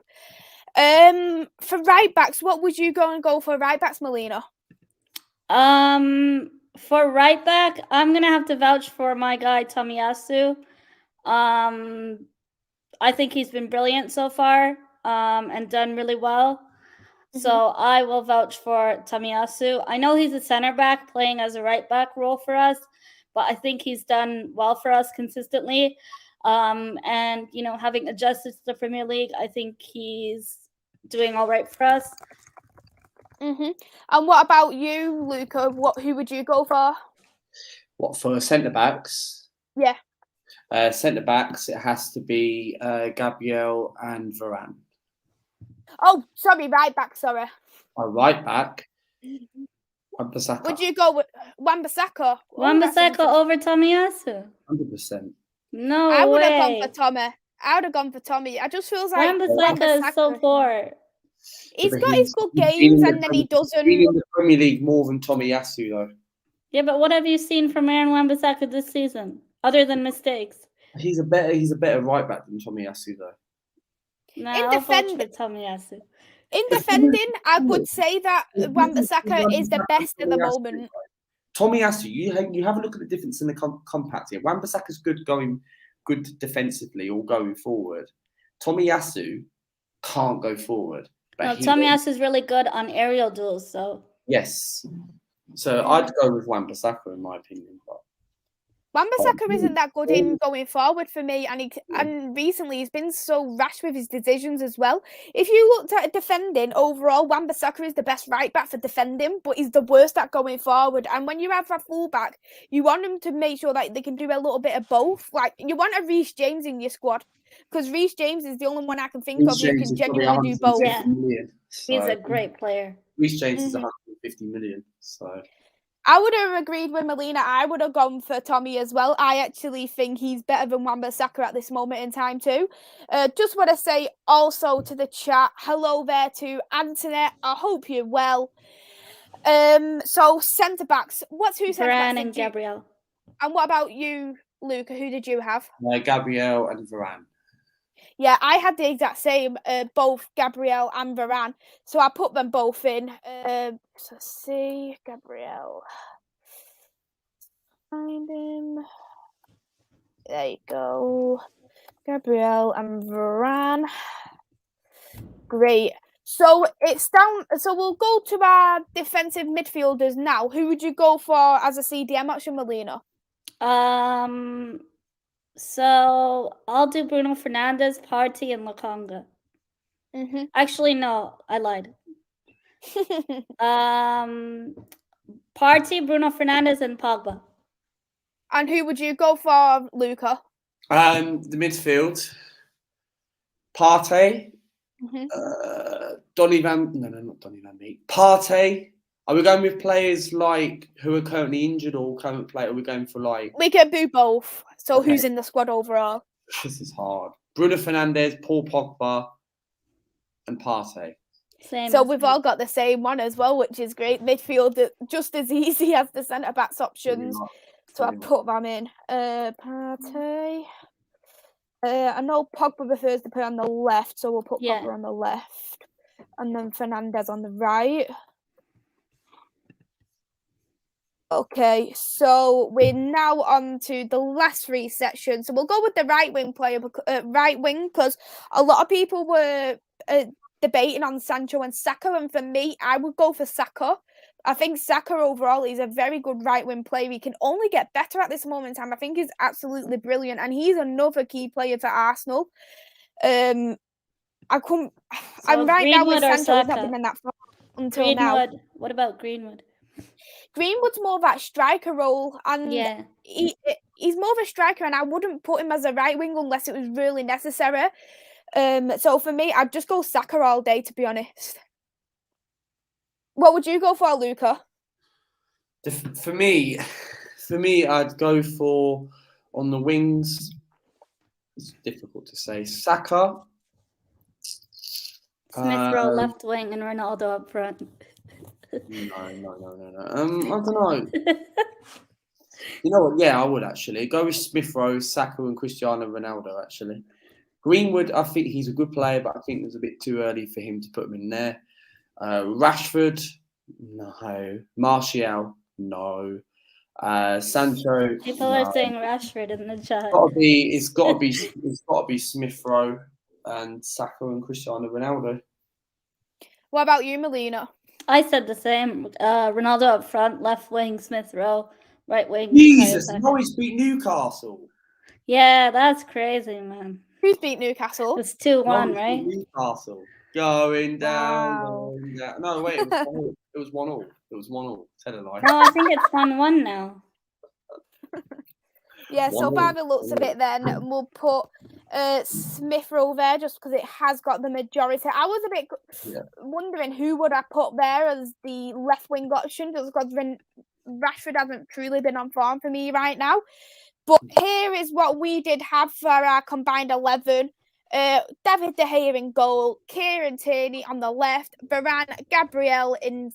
For right backs, what would you go for right backs, Melina? For right back, I'm gonna have to vouch for my guy Tomiyasu. I think he's been brilliant so far, and done really well. So I will vouch for Tomiyasu. I know he's a center back playing as a right back role for us, but I think he's done well for us consistently. And having adjusted to the Premier League, I think he's doing all right for us. And what about you, Luca? Who would you go for? What, for centre backs? Yeah. Centre backs, it has to be Gabriel and Varane. Oh, sorry, right back. Sorry. A right back, Wan-Bissaka. Would you go with Wan-Bissaka? Wan-Bissaka over Tomiyasu? 100%. No I would way. have gone for Tommy. I would have gone for Tommy. I just feels like Wan-Bissaka is so poor. He's got his good games, and then he doesn't. He's in the Premier League more than Tomiyasu, though. Yeah, but what have you seen from Aaron Wan-Bissaka this season, other than mistakes? He's a better right back than Tomiyasu, though. I'll vouch for Tomiyasu. In defending, I would say that Wan-Bissaka is the best at the moment. Tomiyasu, you have a look at the difference in the compact here. Wan-Bissaka's good defensively or going forward. Tomiyasu can't go forward. No, Tomiyasu is really good on aerial duels, so. Yes. So I'd go with Wan-Bissaka in my opinion. But Wan-Bissaka isn't that good in going forward for me, and recently he's been so rash with his decisions as well. If you looked at defending overall, Wan-Bissaka is the best right back for defending, but he's the worst at going forward. And when you have a fullback, you want them to make sure that they can do a little bit of both. Like, you want a Reece James in your squad, because Reece James is the only one I can think of who can genuinely do both. Yeah. He's a great player. Reece James is 150 million, so. I would have agreed with Melina. I would have gone for Tommy as well. I actually think he's better than Wan-Bissaka at this moment in time too. Just want to say also to the chat, hello there to Anthony. I hope you're well. So centre backs. What's who centre backs? Varane and Gabriel. And what about you, Luca? Who did you have? Gabriel and Varane. Yeah, I had the exact same, both Gabriel and Varane. So I put them both in. So see, Gabriel. Find him. There you go. Gabriel and Varane. Great. So it's down. So we'll go to our defensive midfielders now. Who would you go for as a CDM option, Melina? So I'll do Bruno Fernandes, Partey, and Lokonga. Actually, no, I lied. Partey, Bruno Fernandes, and Pogba. And who would you go for, Luca? The midfield. Partey. Donny Van. No, not Donny Van Beek. Partey. Are we going with players like who are currently injured or current play? Are we going for like? We can do both. So who's in the squad overall? This is hard. Bruno Fernandes, Paul Pogba, and Partey. So we've all got the same one as well, which is great. Midfield just as easy as the centre backs options. So I put them in. Partey. I know Pogba prefers to play on the left, so we'll put Pogba on the left, and then Fernandes on the right. Okay, so we're now on to the last three sections. So we'll go with the right wing player, right wing, because a lot of people were debating on Sancho and Saka, and for me, I would go for Saka. I think Saka overall is a very good right wing player. He can only get better at this moment in time. I think he's absolutely brilliant, and he's another key player for Arsenal. I'm right now with Sancho. He's not been in that far until now. What about Greenwood? Greenwood's more of that striker role, and he's more of a striker, and I wouldn't put him as a right wing unless it was really necessary. So for me, I'd just go Saka all day, to be honest. What would you go for, Luca? For me, I'd go for on the wings. It's difficult to say. Saka. Smith Rowe left wing and Ronaldo up front. No. I don't know. You know what? Yeah, I would actually go with Smith Rowe, Saka, and Cristiano Ronaldo. Actually, Greenwood. I think he's a good player, but I think it was a bit too early for him to put him in there. Rashford, no. Martial, no. Sancho. People are saying Rashford in the chat. It's got to be Smith Rowe and Saka and Cristiano Ronaldo. What about you, Melina? I said the same. Ronaldo up front, left wing, Smith Rowe, right wing. Jesus, Norwich beat Newcastle. Yeah, that's crazy, man. Who's beat Newcastle? It's 2-1, right? Newcastle going down, Wow. going down. No, wait, it was 1-1. It was 1-1. Tell a lie. No, I think it's 1-1 now. Yeah, so by the looks of it, then we'll put Smith Rowe there just because it has got the majority. I was a bit wondering who would I put there as the left wing option, just because Rashford hasn't truly been on form for me right now. But here is what we did have for our combined 11. David De Gea in goal, Kieran Tierney on the left, Varane, Gabriel in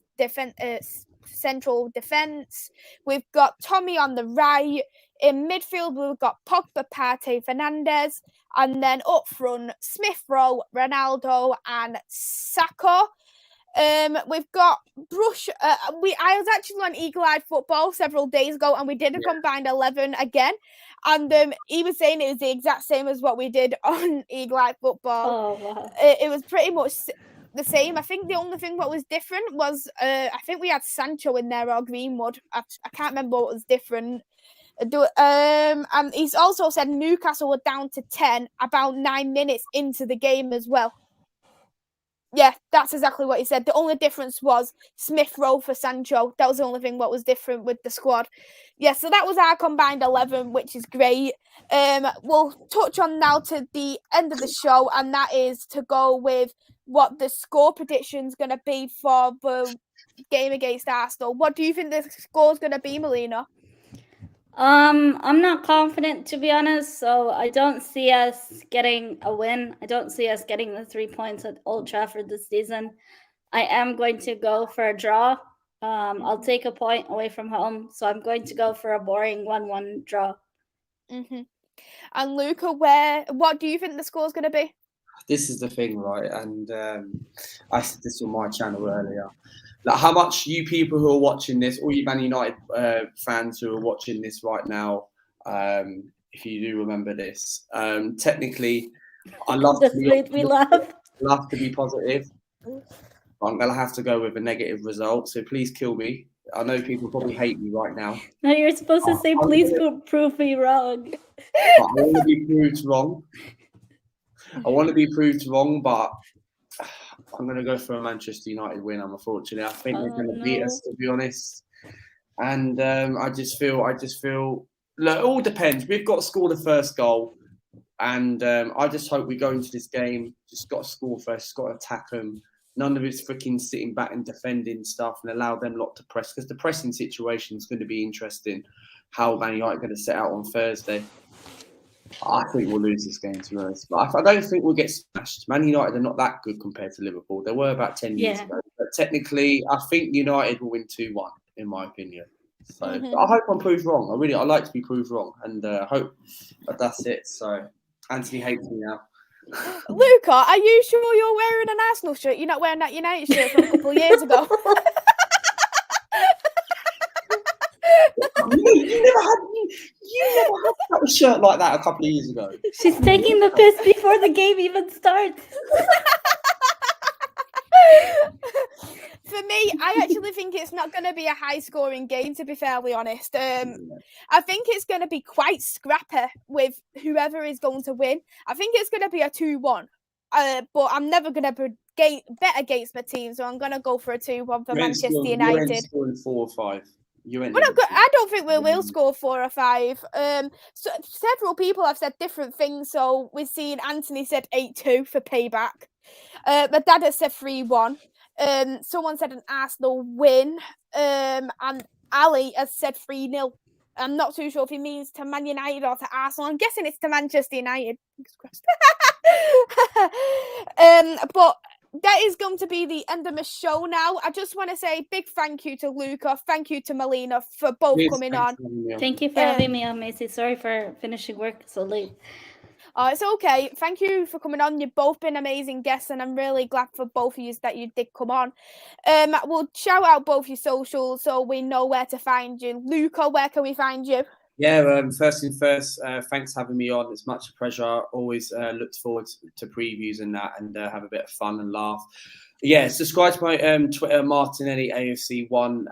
central defence. We've got Tommy on the right. In midfield, we've got Pogba, Partey, Fernandes. And then up front, Smith Rowe, Ronaldo and Saka. We've got Brush. I was actually on Eagle Eye Football several days ago, and we did a combined 11 again. And he was saying it was the exact same as what we did on Eagle Eye Football. Oh, wow. It was pretty much the same. I think the only thing what was different was I think we had Sancho in there or Greenwood. I can't remember what was different. And he's also said Newcastle were down to 10 about 9 minutes into the game as well. Yeah, that's exactly what he said. The only difference was Smith Rowe for Sancho. That was the only thing what was different with the squad. Yeah, so that was our combined 11, which is great. We'll touch on now to the end of the show, and that is to go with what the score prediction is going to be for the game against Arsenal. What do you think the score is going to be, Melina? I'm not confident, to be honest, so I don't see us getting a win. I don't see us getting the 3 points at Old Trafford this season. I am going to go for a draw. I'll take a point away from home, so I'm going to go for a boring 1-1 draw. Mm-hmm. And Luca, what do you think the score is going to be? This is the thing, right? And I said this on my channel earlier. Like, how much you people who are watching this, all you Man United fans who are watching this right now, if you do remember this, technically, I love to be positive. I'm going to have to go with a negative result, so please kill me. I know people probably hate me right now. No, you're supposed to say, please prove me wrong. I want to be proved wrong. But I'm going to go for a Manchester United win, unfortunately. I think they're going to beat us, to be honest. And I just feel, look, it all depends. We've got to score the first goal. And I just hope we go into this game, just got to score first, just got to attack them. None of it's freaking sitting back and defending stuff and allow them lot to press. Because the pressing situation is going to be interesting. How Man United are going to set out on Thursday. I think we'll lose this game, to be honest. But I don't think we'll get smashed. Man United are not that good compared to Liverpool. They were about 10 years ago. But technically, I think United will win 2-1, in my opinion. So I hope I'm proved wrong. I like to be proved wrong. And I hope that that's it. So Anthony hates me now. Luca, are you sure you're wearing an Arsenal shirt? You're not wearing that United shirt from a couple of years ago? You never had a shirt like that a couple of years ago. She's taking the piss before the game even starts. For me, I actually think it's not going to be a high-scoring game, to be fairly honest. I think it's going to be quite scrappy with whoever is going to win. I think it's going to be a 2-1. But I'm never going to bet against my team, so I'm going to go for a 2-1 for Manchester United. You're scoring 4 or 5. I don't think we will score 4 or 5. So several people have said different things. So we've seen Anthony said 8-2 for payback. My dad has said 3-1. Someone said an Arsenal win. And Ali has said 3-0. I'm not too sure if he means to Man United or to Arsenal. I'm guessing it's to Manchester United. But that is going to be the end of the show now. I just want to say big thank you to Luca, thank you to Melina for both coming on. Thank you for having me on, Maisy. Sorry for finishing work so late. It's okay. Thank you for coming on. You've both been amazing guests, and I'm really glad for both of you that you did come on. We'll shout out both your socials so we know where to find you. Luca, where can we find you? Yeah, first thing first, thanks for having me on. It's much a pleasure. Always looked forward to previews and that, and have a bit of fun and laugh. Yeah, subscribe to my Twitter, Martinelli AFC1.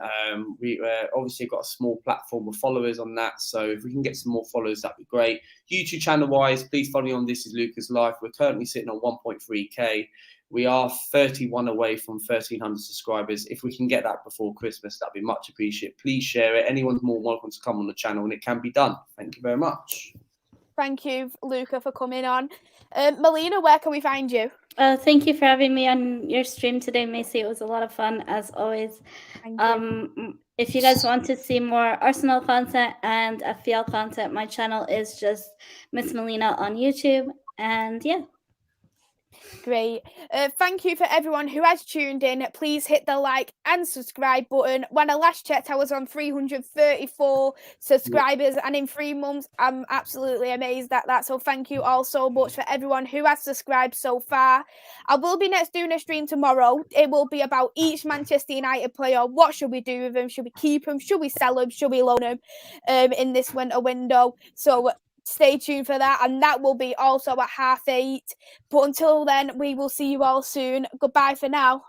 We obviously got a small platform of followers on that, so if we can get some more followers, that'd be great. YouTube channel wise, please follow me on This Is Lucas Life. We're currently sitting on 1.3k. We are 31 away from 1,300 subscribers. If we can get that before Christmas, that'd be much appreciated. Please share it. Anyone's more welcome to come on the channel, and it can be done. Thank you very much. Thank you, Luca, for coming on. Melina, where can we find you? Thank you for having me on your stream today, Maisy. It was a lot of fun, as always. If you guys want to see more Arsenal content and FPL content, my channel is just Miss Melina on YouTube. And yeah. Great. Thank you for everyone who has tuned in. Please hit the like and subscribe button. When I last checked, I was on 334 subscribers, and in 3 months, I'm absolutely amazed at that. So thank you all so much for everyone who has subscribed so far. I will be next doing a stream tomorrow. It will be about each Manchester United player. What should we do with them? Should we keep them? Should we sell them? Should we loan them in this winter window? So stay tuned for that, and that will be also at 8:30. But until then, we will see you all soon. Goodbye for now.